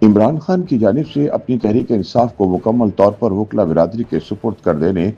عمران خان کی جانب سے اپنی تحریک انصاف کو مکمل طور پر وکلا برادری کے سپرد کر دینے،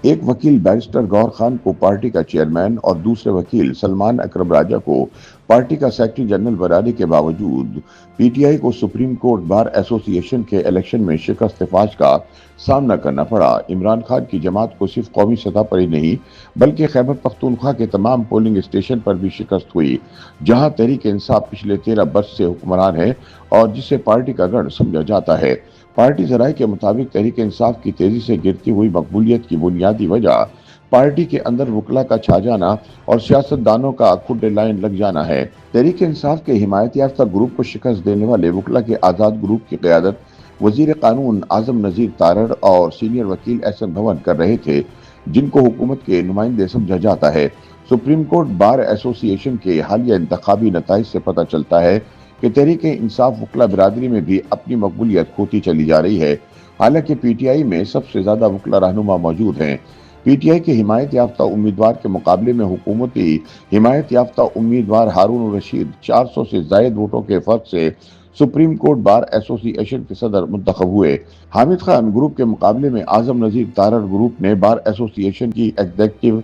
ایک وکیل بیرسٹر گور خان کو پارٹی کا چیئرمین اور دوسرے وکیل سلمان اکرم راجہ کو پارٹی کا سیکرٹری جنرل بنانے کے باوجود پی ٹی آئی کو سپریم کورٹ بار ایسوسی ایشن کے الیکشن میں شکست فاش کا سامنا کرنا پڑا۔ عمران خان کی جماعت کو صرف قومی سطح پر ہی نہیں بلکہ خیبر پختونخوا کے تمام پولنگ اسٹیشن پر بھی شکست ہوئی، جہاں تحریک انصاف پچھلے 13 برس سے حکمران ہے اور جسے پارٹی کا گڑھ سمجھا جاتا ہے۔ پارٹی ذرائع کے مطابق تحریک انصاف کی تیزی سے گرتی ہوئی مقبولیت کی بنیادی وجہ پارٹی کے اندر وکلا کا چھا جانا اور سیاستدانوں کا کھڈے لائن لگ جانا ہے۔ تحریک انصاف کے حمایت یافتہ گروپ کو شکست دینے والے وکلا کے آزاد گروپ کی قیادت وزیر قانون اعظم نذیر تارڑ اور سینئر وکیل احسن بھون کر رہے تھے، جن کو حکومت کے نمائندے سمجھا جاتا ہے۔ سپریم کورٹ بار ایسوسی ایشن کے حالیہ انتخابی نتائج سے پتہ چلتا ہے کہ تحریک انصاف وکلا برادری میں بھی اپنی مقبولیت کھوتی چلی جا رہی ہے، حالانکہ پی ٹی آئی میں سب سے زیادہ وکلا رہنما موجود ہیں۔ پی ٹی آئی کے حمایت یافتہ امیدوار کے مقابلے میں حکومتی حمایت یافتہ امیدوار ہارون الرشید 400 سے زائد ووٹوں کے فرق سے سپریم کورٹ بار ایسوسی ایشن کے صدر منتخب ہوئے۔ حامد خان گروپ کے مقابلے میں اعظم نذیر تارڑ گروپ نے بار ایسوسی ایشن کی ایگزیکٹو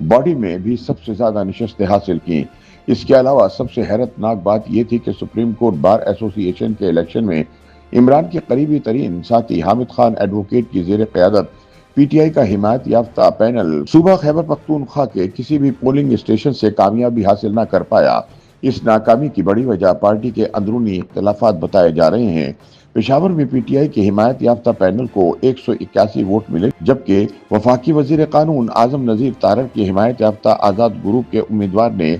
باڈی میں بھی سب سے زیادہ نشستیں حاصل کی۔ اس کے علاوہ سب سے حیرت ناک بات یہ تھی کہ سپریم کورٹ بار ایسوسی ایشن کے الیکشن میں عمران کے قریبی ترین ساتھی حامد خان ایڈوکیٹ کی زیر قیادت پی ٹی آئی کا حمایت یافتہ پینل صوبہ خیبر پختونخوا کے کسی بھی پولنگ اسٹیشن سے کامیابی حاصل نہ کر پایا۔ اس ناکامی کی بڑی وجہ پارٹی کے اندرونی اختلافات بتائے جا رہے ہیں۔ پشاور میں پی ٹی آئی کے حمایت یافتہ پینل کو 181 ووٹ ملے، جبکہ وفاقی وزیر قانون اعظم نذیر تارڑ کی حمایت یافتہ آزاد گروپ کے امیدوار نے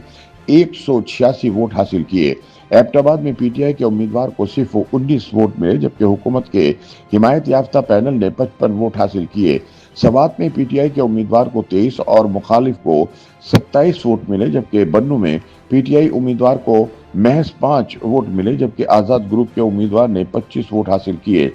186 ووٹ حاصل کیے۔ ایبٹ آباد میں پی ٹی آئی کے امیدوار کو صرف 19 ووٹ ملے، جبکہ حکومت کے حمایت یافتہ پینل نے 55 ووٹ حاصل کیے۔ سوات میں پی ٹی آئی کے امیدوار کو 23 اور مخالف کو 27 ووٹ ملے، جبکہ بنوں میں پی ٹی آئی امیدوار کو محض 5 ووٹ ملے، جبکہ آزاد گروپ کے امیدوار نے 25 ووٹ حاصل کیے۔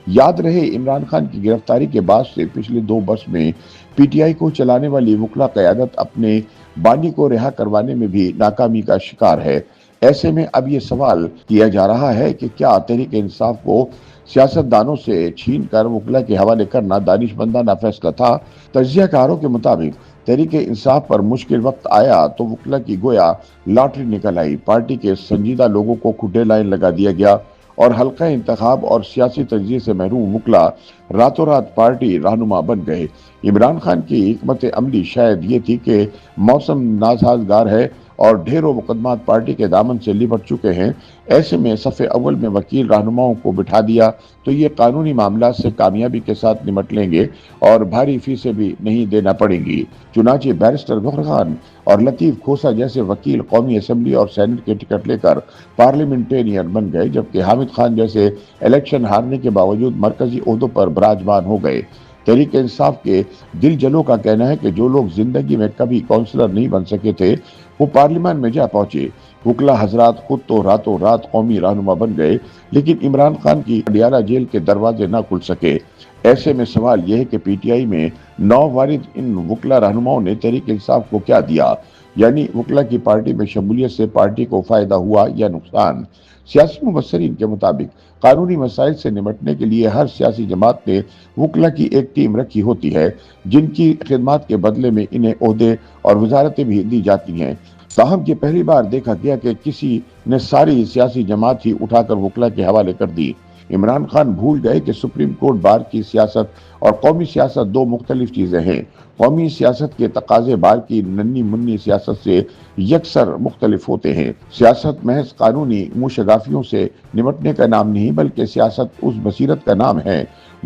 یاد رہے عمران خان کی گرفتاری کے بعد سے پچھلے 2 برس میں پی ٹی آئی کو چلانے والی وکلا قیادت اپنے بانی کو رہا کروانے میں بھی ناکامی کا شکار ہے۔ ایسے میں اب یہ سوال کیا جا رہا ہے کہ کیا تحریک انصاف کو سیاستدانوں سے چھین کر وکلا کے حوالے کرنا دانشمندانہ فیصلہ تھا؟ تجزیہ کاروں کے مطابق تحریک انصاف پر مشکل وقت آیا تو وکلا کی گویا لاٹری نکل آئی۔ پارٹی کے سنجیدہ لوگوں کو کھڈے لائن لگا دیا گیا اور حلقہ انتخاب اور سیاسی تجزیے سے محروم وکلا راتوں رات پارٹی رہنما بن گئے۔ عمران خان کی حکمت عملی شاید یہ تھی کہ موسم ناسازگار ہے اور ڈھیروں مقدمات پارٹی کے دامن سے لپٹ چکے ہیں، ایسے میں صف اول میں وکیل رہنماؤں کو بٹھا دیا تو یہ قانونی معاملات سے کامیابی کے ساتھ نمٹ لیں گے اور بھاری فیسیں بھی نہیں دینا پڑیں گی۔ چنانچہ بیرسٹر گور خان اور لطیف کھوسہ جیسے وکیل قومی اسمبلی اور سینٹ کے ٹکٹ لے کر پارلیمنٹرین بن گئے، جبکہ حامد خان جیسے الیکشن ہارنے کے باوجود مرکزی عہدوں پر براجمان ہو گئے۔ تحریک انصاف کے دل جلوں کا کہنا ہے کہ جو لوگ زندگی میں کبھی کونسلر نہیں بن سکے تھے وہ پارلیمان میں جا پہنچے۔ وکلا حضرات خود تو راتوں رات قومی رہنما بن گئے، لیکن عمران خان کی اڈیالہ جیل کے دروازے نہ کھل سکے۔ ایسے میں سوال یہ ہے کہ پی ٹی آئی میں نووارد ان وکلا رہنماؤں نے تحریک انصاف کو کیا دیا؟ یعنی وکلا کی پارٹی میں شمولیت سے پارٹی کو فائدہ ہوا یا نقصان؟ سیاسی مبصرین کے مطابق قانونی مسائل سے نمٹنے کے لیے ہر سیاسی جماعت نے وکلا کی ایک ٹیم رکھی ہوتی ہے، جن کی خدمات کے بدلے میں انہیں عہدے اور وزارتیں بھی دی جاتی ہیں۔ تاہم یہ پہلی بار دیکھا گیا کہ کسی نے ساری سیاسی جماعت ہی اٹھا کر وکلا کے حوالے کر دی۔ عمران خان بھول گئے کہ سپریم کورٹ بار کی سیاست اور قومی سیاست 2 مختلف چیزیں ہیں۔ قومی سیاست کے تقاضے بار کی ننھی منھی سیاست سے یکسر مختلف ہوتے ہیں۔ سیاست محض قانونی موشگافیوں سے نمٹنے کا نام نہیں بلکہ سیاست اس بصیرت کا نام ہے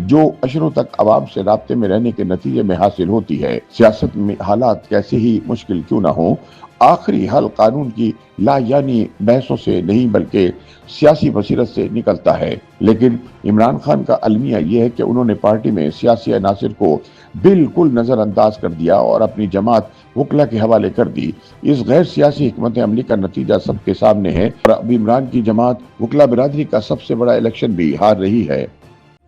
جو اشروں تک عوام سے رابطے میں رہنے کے نتیجے میں حاصل ہوتی ہے۔ سیاست میں حالات کیسے ہی مشکل کیوں نہ ہوں، آخری حل قانون کی لا یعنی بحثوں سے نہیں بلکہ سیاسی بصیرت سے نکلتا ہے۔ لیکن عمران خان کا المیہ یہ ہے کہ انہوں نے پارٹی میں سیاسی عناصر کو بالکل نظر انداز کر دیا اور اپنی جماعت وکلا کے حوالے کر دی۔ اس غیر سیاسی حکمت عملی کا نتیجہ سب کے سامنے ہے اور اب عمران کی جماعت وکلا برادری کا سب سے بڑا الیکشن بھی ہار رہی ہے۔